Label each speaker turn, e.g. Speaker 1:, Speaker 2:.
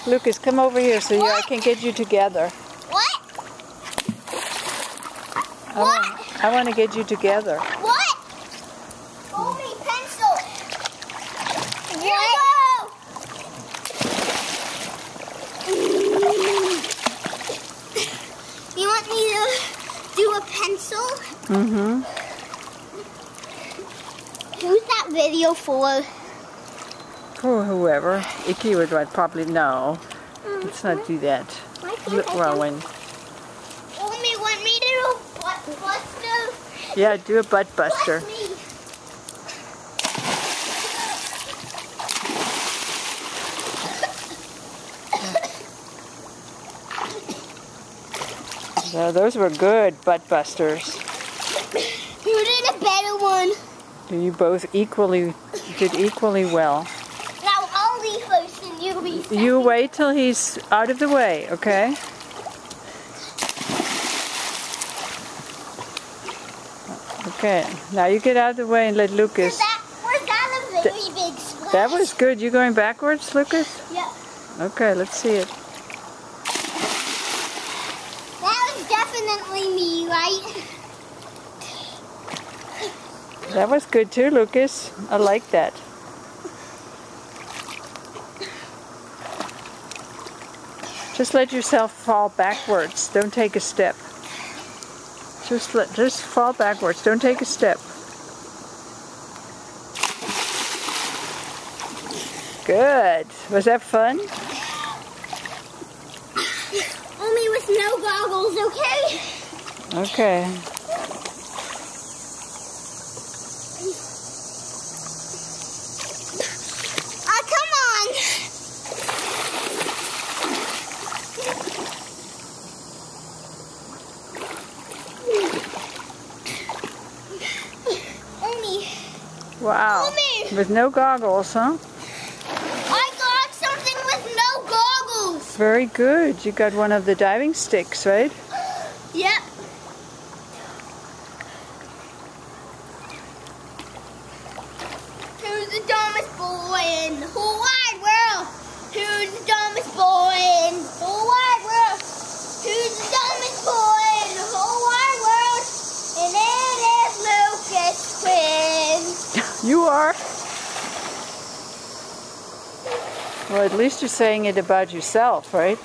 Speaker 1: Lucas, come over here so I can get you together.
Speaker 2: What?
Speaker 1: I want to get you together.
Speaker 2: What? Hold me pencil. Here we go. You want me to do a pencil?
Speaker 1: Mm-hmm.
Speaker 2: Who's that video for?
Speaker 1: For whoever. Icky would probably know. Let's not do that. Look, Rowan.
Speaker 2: Only want me to do butt buster?
Speaker 1: Yeah, do a butt buster.
Speaker 2: Bless me.
Speaker 1: Yeah, those were good butt busters.
Speaker 2: Who did a better one?
Speaker 1: You both did equally well.
Speaker 2: Now I'll be first and you'll be second.
Speaker 1: You wait till he's out of the way, okay? Okay, now you get out of the way and let Lucas.
Speaker 2: Was that a very big splash?
Speaker 1: That was good. You going backwards, Lucas?
Speaker 2: Yeah.
Speaker 1: Okay, let's see it.
Speaker 2: That was definitely me, right?
Speaker 1: That was good too, Lucas. I like that. Just let yourself fall backwards. Don't take a step. Just fall backwards. Don't take a step. Good. Was that fun?
Speaker 2: Only with no goggles, okay?
Speaker 1: Okay.
Speaker 2: Come on.
Speaker 1: Wow.
Speaker 2: Omi.
Speaker 1: With no goggles, huh?
Speaker 2: I got something with no goggles.
Speaker 1: Very good. You got one of the diving sticks, right?
Speaker 2: Yep. Who's the dumbest boy in the whole wide world? Who's the dumbest boy in the whole wide world? Who's the dumbest boy in the whole wide world? And it is Lucas Quinn.
Speaker 1: You are? Well, at least you're saying it about yourself, right?